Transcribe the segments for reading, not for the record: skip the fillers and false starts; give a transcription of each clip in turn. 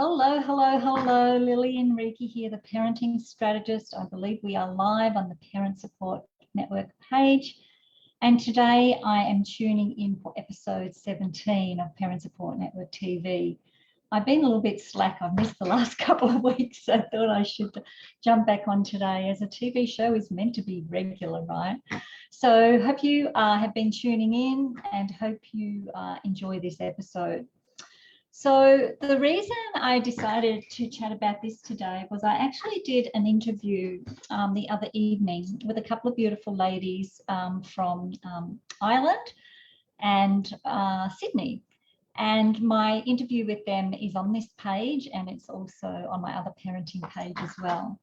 Hello, hello, hello. Lily Enrique here, the parenting strategist. I believe we are live on the Parent Support Network page. And today I am tuning in for episode 17 of Parent Support Network TV. I've been a little bit slack. I've missed the last couple of weeks. So I thought I should jump back on today, as a TV show is meant to be regular, right? So hope you have been tuning in and hope you enjoy this episode. So the reason I decided to chat about this today was I actually did an interview the other evening with a couple of beautiful ladies from Ireland and Sydney. And my interview with them is on this page, and it's also on my other parenting page as well.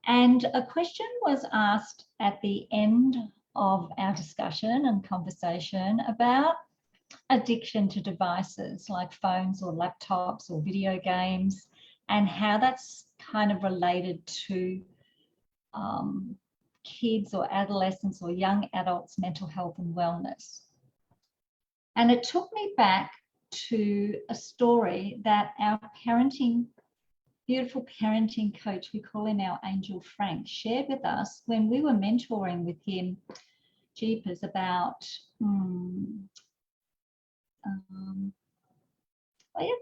And a question was asked at the end of our discussion and conversation about addiction to devices like phones or laptops or video games, and how that's kind of related to kids or adolescents or young adults' mental health and wellness. And it took me back to a story that our beautiful parenting coach, we call him our Angel Frank, shared with us when we were mentoring with him, jeepers, about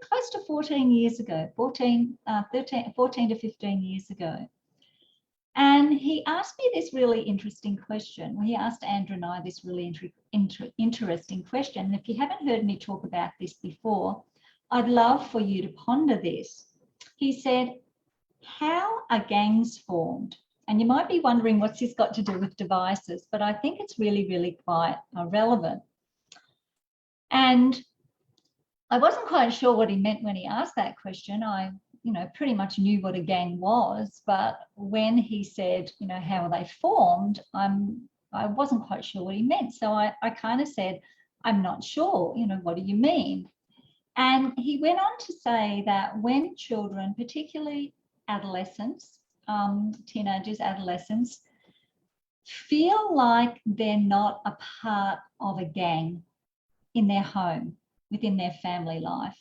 close to 14 years ago, 14 to 15 years ago. And he asked me this really interesting question. He asked Andrew and I this really interesting question. And if you haven't heard me talk about this before, I'd love for you to ponder this. He said, how are gangs formed? And you might be wondering, what's this got to do with devices? But I think it's really, really quite relevant. And I wasn't quite sure what he meant when he asked that question. I, pretty much knew what a gang was, but when he said, how are they formed, I wasn't quite sure what he meant. So I kind of said, I'm not sure, what do you mean? And he went on to say that when children, particularly adolescents, teenagers, adolescents, feel like they're not a part of a gang in their home, within their family life,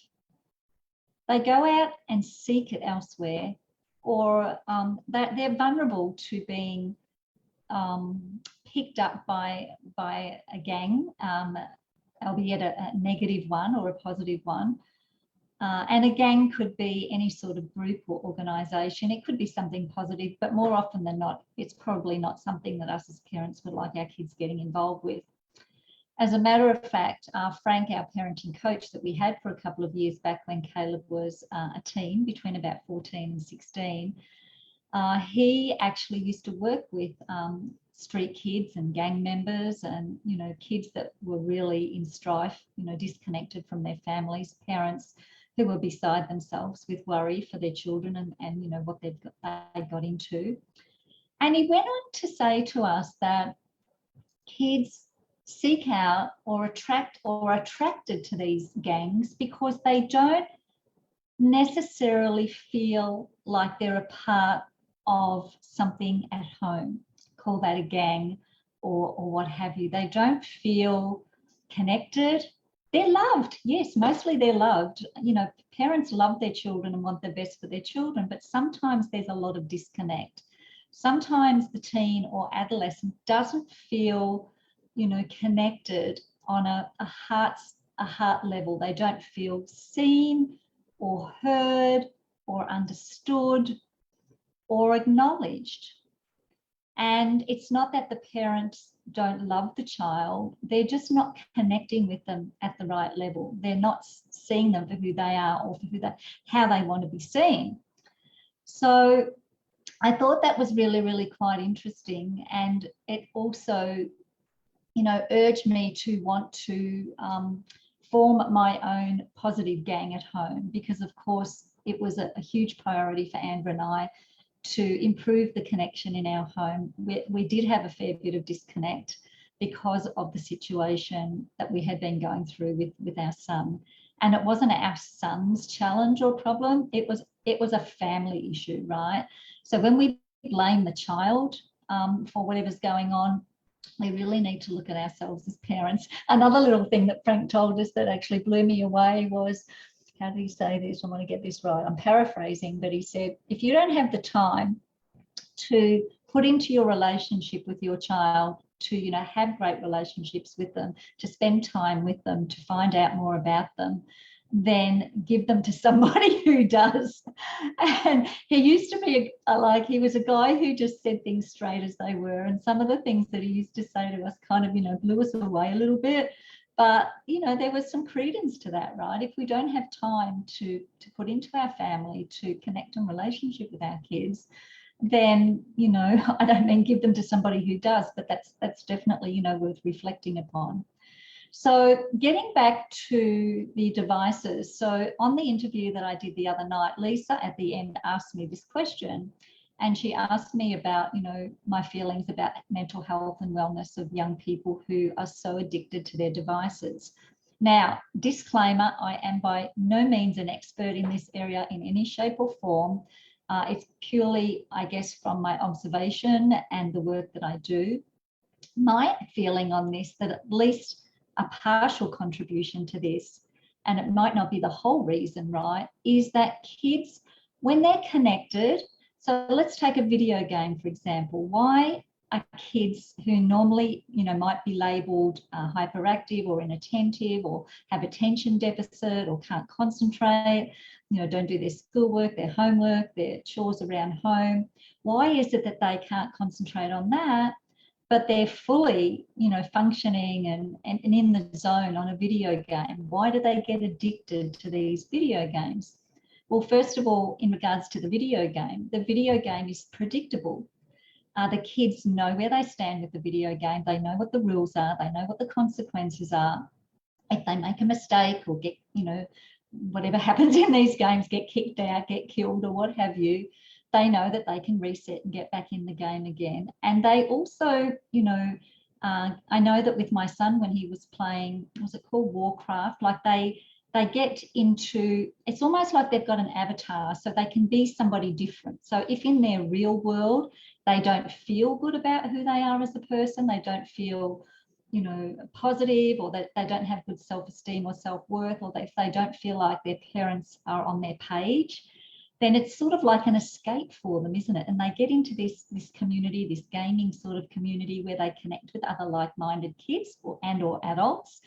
they go out and seek it elsewhere, or they're vulnerable to being picked up by a gang, albeit a negative one or a positive one. And a gang could be any sort of group or organisation. It could be something positive, but more often than not, it's probably not something that us as parents would like our kids getting involved with. As a matter of fact, Frank, our parenting coach that we had for a couple of years back when Caleb was a teen, between about 14 and 16, he actually used to work with street kids and gang members and, kids that were really in strife, disconnected from their families, parents who were beside themselves with worry for their children and what they got into. And he went on to say to us that kids seek out or are attracted to these gangs because they don't necessarily feel like they're a part of something at home, call that a gang or what have you. They don't feel connected. They're loved. Yes, mostly they're loved. Parents love their children and want the best for their children, but sometimes there's a lot of disconnect. Sometimes the teen or adolescent doesn't feel connected on a heart level. They don't feel seen or heard or understood or acknowledged. And it's not that the parents don't love the child, they're just not connecting with them at the right level. They're not seeing them for who they are or for how they want to be seen. So I thought that was really, really quite interesting. And it also urged me to want to form my own positive gang at home, because of course it was a huge priority for Andrew and I to improve the connection in our home. We did have a fair bit of disconnect because of the situation that we had been going through with our son. And it wasn't our son's challenge or problem, it was a family issue, right? So when we blame the child for whatever's going on, we really need to look at ourselves as parents. Another little thing that Frank told us that actually blew me away was how did he say this? I want to get this right. I'm paraphrasing, but he said, if you don't have the time to put into your relationship with your child, to, you know, have great relationships with them, to spend time with them, to find out more about them, then give them to somebody who does. And he used to be like, he was a guy who just said things straight as they were. And some of the things that he used to say to us kind of, you know, blew us away a little bit. But, you know, there was some credence to that, right? If we don't have time to put into our family, to connect in relationship with our kids, then, you know, I don't mean give them to somebody who does, but that's definitely, you know, worth reflecting upon. So getting back to the devices. So on the interview that I did the other night, Lisa at the end asked me this question, and she asked me about, you know, my feelings about mental health and wellness of young people who are so addicted to their devices. Now, disclaimer, I am by no means an expert in this area in any shape or form. It's purely, I guess, from my observation and the work that I do. My feeling on this, that at least a partial contribution to this, and it might not be the whole reason, right, is that kids, when they're connected, so let's take a video game, for example. Why are kids who normally, you know, might be labelled hyperactive or inattentive or have attention deficit or can't concentrate, you know, don't do their schoolwork, their homework, their chores around home, why is it that they can't concentrate on that, but they're fully, you know, functioning and in the zone on a video game? Why do they get addicted to these video games? Well, first of all, in regards to the video game is predictable. The kids know where they stand with the video game. They know what the rules are. They know what the consequences are. If they make a mistake or get, you know, whatever happens in these games, get kicked out, get killed or what have you, they know that they can reset and get back in the game again. And they also, you know, I know that with my son when he was playing, was it called Warcraft? Like they get into, it's almost like they've got an avatar, so they can be somebody different. So if in their real world they don't feel good about who they are as a person, they don't feel, you know, positive, or that they don't have good self-esteem or self-worth, or if they don't feel like their parents are on their page, then it's sort of like an escape for them, isn't it? And they get into this community, this gaming sort of community where they connect with other like-minded kids or adults.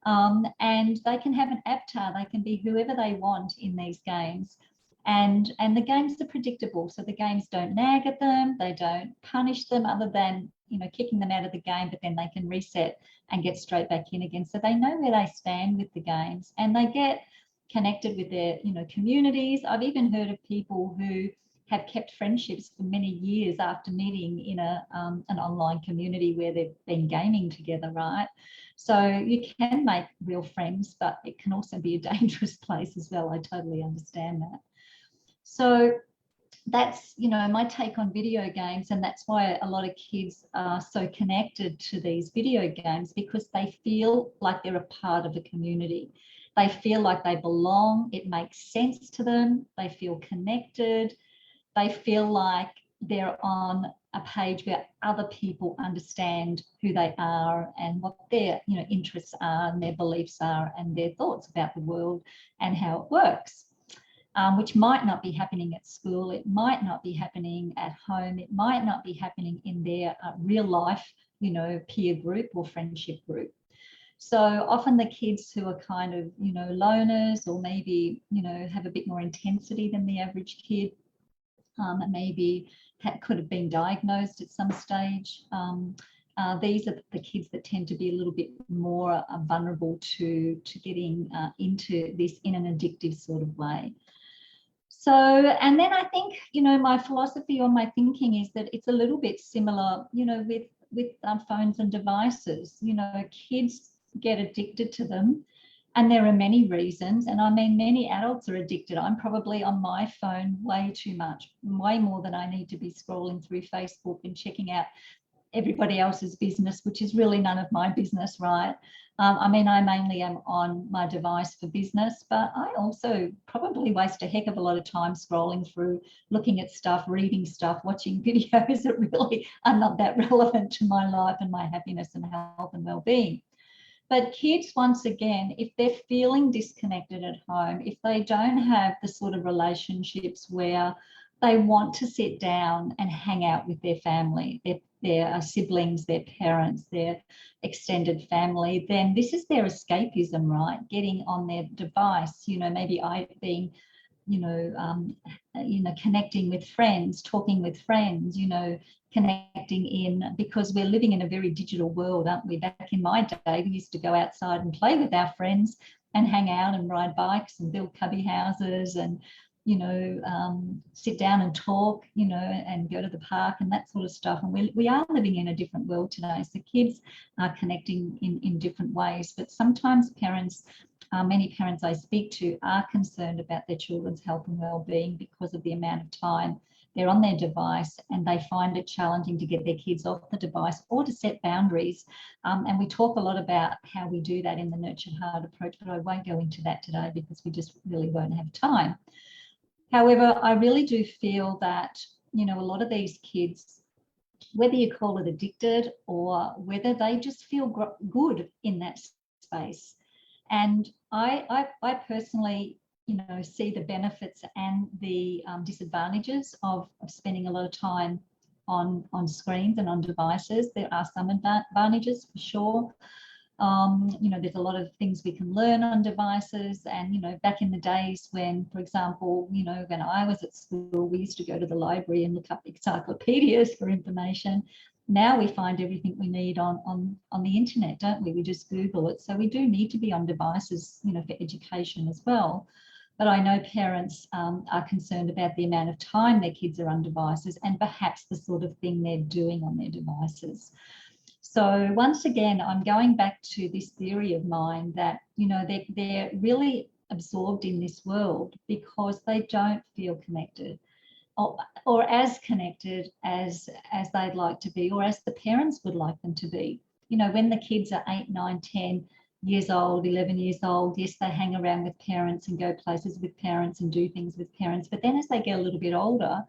And they can have an avatar, they can be whoever they want in these games. And the games are predictable. So the games don't nag at them, they don't punish them other than, you know, kicking them out of the game, but then they can reset and get straight back in again. So they know where they stand with the games, and they get connected with their, you know, communities. I've even heard of people who have kept friendships for many years after meeting in an online community where they've been gaming together, right? So you can make real friends, but it can also be a dangerous place as well. I totally understand that. So that's, you know, my take on video games, and that's why a lot of kids are so connected to these video games, because they feel like they're a part of a community. They feel like they belong. It makes sense to them. They feel connected. They feel like they're on a page where other people understand who they are and what their, you know, interests are and their beliefs are and their thoughts about the world and how it works. Which might not be happening at school, it might not be happening at home, it might not be happening in their real life, you know, peer group or friendship group. So often the kids who are kind of, you know, loners, or maybe, you know, have a bit more intensity than the average kid, maybe could have been diagnosed at some stage. These are the kids that tend to be a little bit more vulnerable to getting into this in an addictive sort of way. So, and then I think, you know, my philosophy or my thinking is that it's a little bit similar, you know, with phones and devices. You know, kids get addicted to them, and there are many reasons. And I mean, many adults are addicted. I'm probably on my phone way too much, way more than I need to be scrolling through Facebook and checking out everybody else's business, which is really none of my business, right? I mean, I mainly am on my device for business, but I also probably waste a heck of a lot of time scrolling through, looking at stuff, reading stuff, watching videos that really are not that relevant to my life and my happiness and health and well-being. But kids, once again, if they're feeling disconnected at home, if they don't have the sort of relationships where they want to sit down and hang out with their family, their siblings, their parents, their extended family, then this is their escapism, right? Getting on their device, maybe being, connecting with friends, talking with friends, connecting in, because we're living in a very digital world, aren't we? Back in my day, we used to go outside and play with our friends and hang out and ride bikes and build cubby houses and, sit down and talk, and go to the park and that sort of stuff. And we are living in a different world today. So kids are connecting in different ways, but sometimes parents, many parents I speak to are concerned about their children's health and well-being because of the amount of time they're on their device, and they find it challenging to get their kids off the device or to set boundaries. And we talk a lot about how we do that in the Nurture Hard approach, but I won't go into that today because we just really won't have time. However, I really do feel that, a lot of these kids, whether you call it addicted or whether they just feel good in that space. And I personally, see the benefits and the disadvantages of spending a lot of time on screens and on devices. There are some advantages for sure. There's a lot of things we can learn on devices. And, back in the days when, for example, when I was at school, we used to go to the library and look up encyclopedias for information. Now we find everything we need on the internet, don't we? We just Google it. So we do need to be on devices, for education as well. But I know parents are concerned about the amount of time their kids are on devices and perhaps the sort of thing they're doing on their devices. So once again, I'm going back to this theory of mine that, they're really absorbed in this world because they don't feel connected or as connected as they'd like to be, or as the parents would like them to be. When the kids are 8, 9, 10 years old, 11 years old, yes, they hang around with parents and go places with parents and do things with parents. But then as they get a little bit older,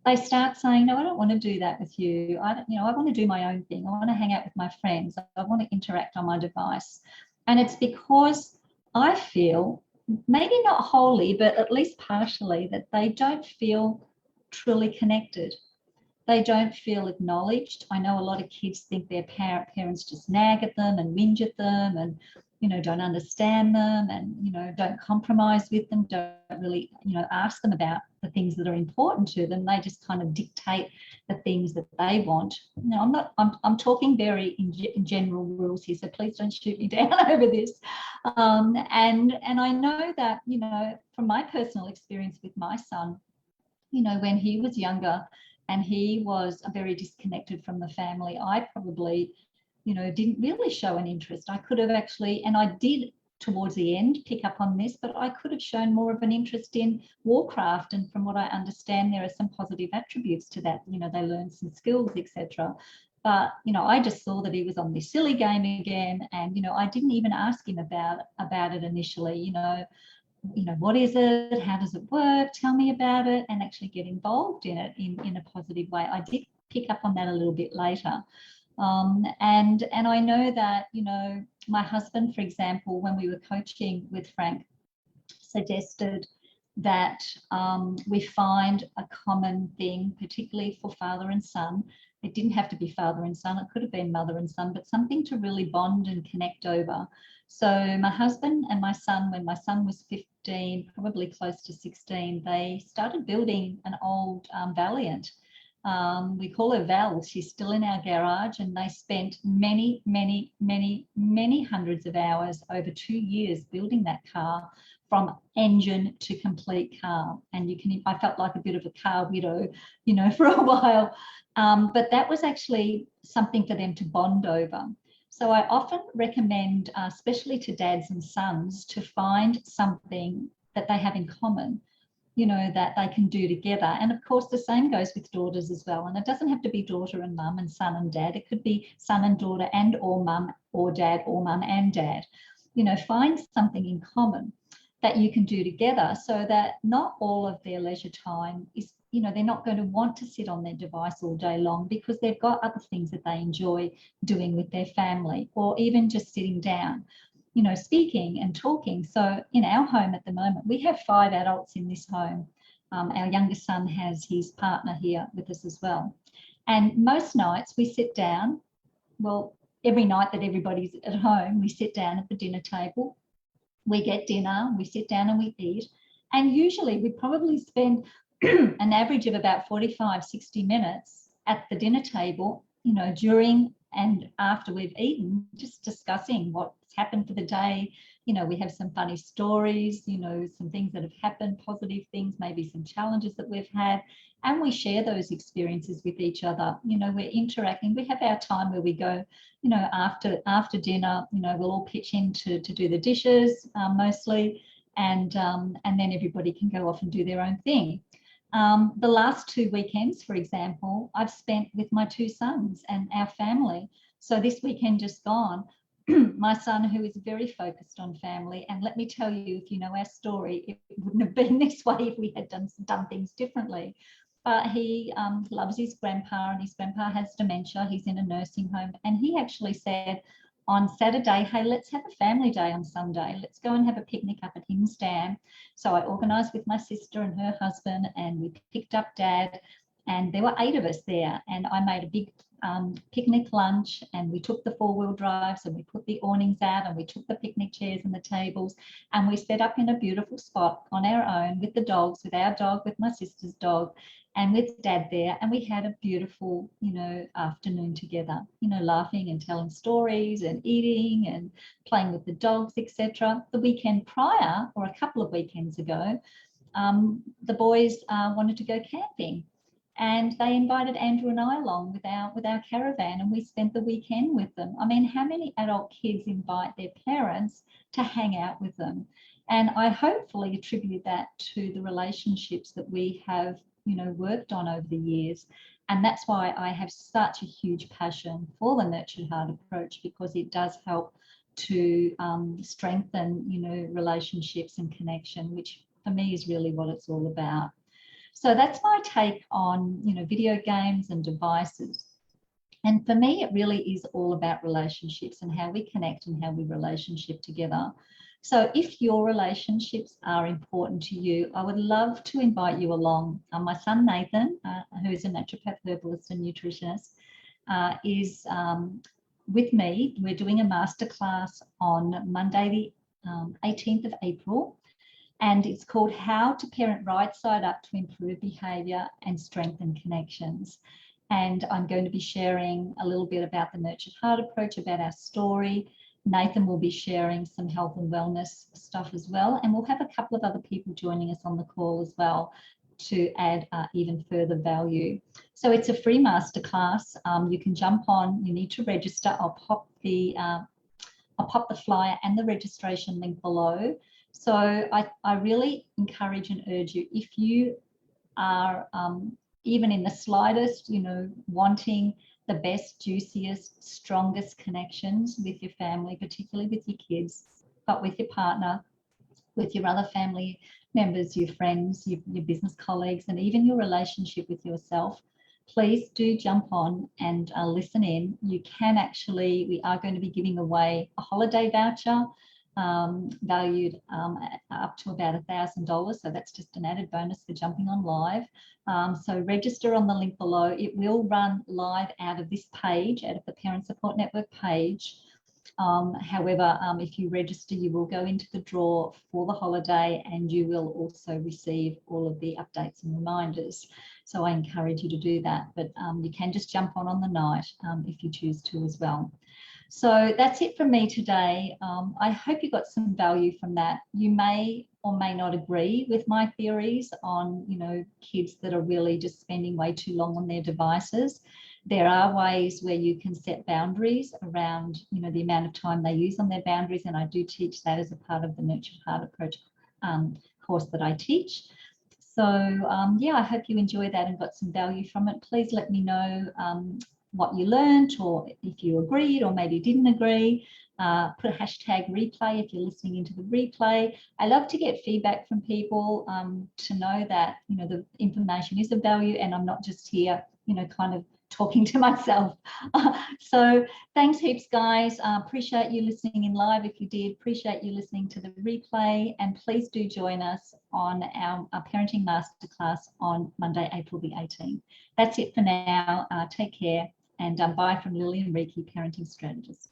they start saying, no, I don't want to do that with you. I want to do my own thing. I want to hang out with my friends. I want to interact on my device. And it's because I feel, maybe not wholly, but at least partially, that they don't feel truly connected. They don't feel acknowledged. I know a lot of kids think their parents just nag at them and whinge at them and, don't understand them and, don't compromise with them, don't really, ask them about the things that are important to them. They just kind of dictate the things that they want. I'm talking very in general rules here, so please don't shoot me down over this. And I know that, from my personal experience with my son, when he was younger and he was very disconnected from the family, I probably, didn't really show an interest. I could have actually, and I did towards the end pick up on this, but I could have shown more of an interest in Warcraft. And from what I understand, there are some positive attributes to that. They learn some skills, etc. But, I just saw that he was on this silly game again. And, I didn't even ask him about it initially, what is it? How does it work? Tell me about it, and actually get involved in it in a positive way. I did pick up on that a little bit later. And I know that, my husband, for example, when we were coaching with Frank, suggested that we find a common thing, particularly for father and son. It didn't have to be father and son, it could have been mother and son, but something to really bond and connect over. So my husband and my son, when my son was 15, probably close to 16, they started building an old Valiant. We call her Val. She's still in our garage, and they spent many, many, many, many hundreds of hours over 2 years building that car from engine to complete car. And I felt like a bit of a car widow, for a while. But that was actually something for them to bond over. So I often recommend, especially to dads and sons, to find something that they have in common, that they can do together. And of course, the same goes with daughters as well. And it doesn't have to be daughter and mum and son and dad. It could be son and daughter and or mum or dad or mum and dad. Find something in common that you can do together so that not all of their leisure time is you know, they're not going to want to sit on their device all day long because they've got other things that they enjoy doing with their family, or even just sitting down, you know, speaking and talking. So in our home at the moment, we have 5 adults in this home. Our youngest son has his partner here with us as well. And most nights we sit down, well, every night that everybody's at home, we sit down at the dinner table, we get dinner, we sit down and we eat. And usually we probably spend an average of about 45, 60 minutes at the dinner table, you know, during and after we've eaten, just discussing what's happened for the day. You know, we have some funny stories, you know, some things that have happened, positive things, maybe some challenges that we've had, and we share those experiences with each other. You know, we're interacting. We have our time where we go, you know, after dinner, you know, we'll all pitch in to do the dishes mostly, and then everybody can go off and do their own thing. The last 2 weekends, for example, I've spent with my 2 sons and our family. So this weekend just gone, my son, who is very focused on family, and let me tell you, if you know our story, it wouldn't have been this way if we had done things differently. But he loves his grandpa, and his grandpa has dementia. He's in a nursing home, and he actually said on Saturday, hey, let's have a family day on Sunday. Let's go and have a picnic up at Himsdam. So I organised with my sister and her husband, and we picked up Dad, and there were 8 of us there, and I made a big picnic lunch, and we took the 4-wheel drives and we put the awnings out, and we took the picnic chairs and the tables, and we set up in a beautiful spot on our own with the dogs, with our dog, with my sister's dog, and with Dad there, and we had a beautiful, you know, afternoon together, you know, laughing and telling stories and eating and playing with the dogs, etc. The weekend prior, or a couple of weekends ago, the boys wanted to go camping, and they invited Andrew and I along with our caravan, and we spent the weekend with them. I mean, how many adult kids invite their parents to hang out with them? And I hopefully attribute that to the relationships that we have, you know, worked on over the years. And that's why I have such a huge passion for the Nurtured Heart approach, because it does help to strengthen, you know, relationships and connection, which for me is really what it's all about. So that's my take on, you know, video games and devices. And for me, it really is all about relationships and how we connect and how we relationship together. So if your relationships are important to you, I would love to invite you along. My son, Nathan, who is a naturopath, herbalist and nutritionist, is with me. We're doing a masterclass on Monday, the 18th of April. And it's called How to Parent Right Side Up to Improve Behaviour and Strengthen Connections. And I'm going to be sharing a little bit about the Nurtured Heart approach, about our story. Nathan will be sharing some health and wellness stuff as well. And we'll have a couple of other people joining us on the call as well to add even further value. So it's a free masterclass. You can jump on, you need to register. I'll pop the flyer and the registration link below. So I really encourage and urge you, if you are even in the slightest, you know, wanting the best, juiciest, strongest connections with your family, particularly with your kids, but with your partner, with your other family members, your friends, your business colleagues, and even your relationship with yourself, please do jump on and listen in. You can actually, we are going to be giving away a holiday voucher valued up to about $1,000. So that's just an added bonus for jumping on live. So register on the link below. It will run live out of this page, out of the Parent Support Network page. However, if you register, you will go into the draw for the holiday, and you will also receive all of the updates and reminders. So I encourage you to do that, but you can just jump on the night if you choose to as well. So that's it from me today. I hope you got some value from that. You may or may not agree with my theories on, you know, kids that are really just spending way too long on their devices. There are ways where you can set boundaries around, you know, the amount of time they use on their boundaries, and I do teach that as a part of the Nurtured Heart approach course that I teach. So yeah, I hope you enjoyed that and got some value from it. Please let me know what you learned, or if you agreed or maybe didn't agree. Put a hashtag replay if you're listening into the replay. I love to get feedback from people to know that, you know, the information is of value and I'm not just here, you know, kind of talking to myself. So thanks heaps, guys. Appreciate you listening in live if you did. Appreciate you listening to the replay. And please do join us on our parenting masterclass on Monday, April the 18th. That's it for now. Take care, and bye from Lily and Reiki, Parenting Strategist.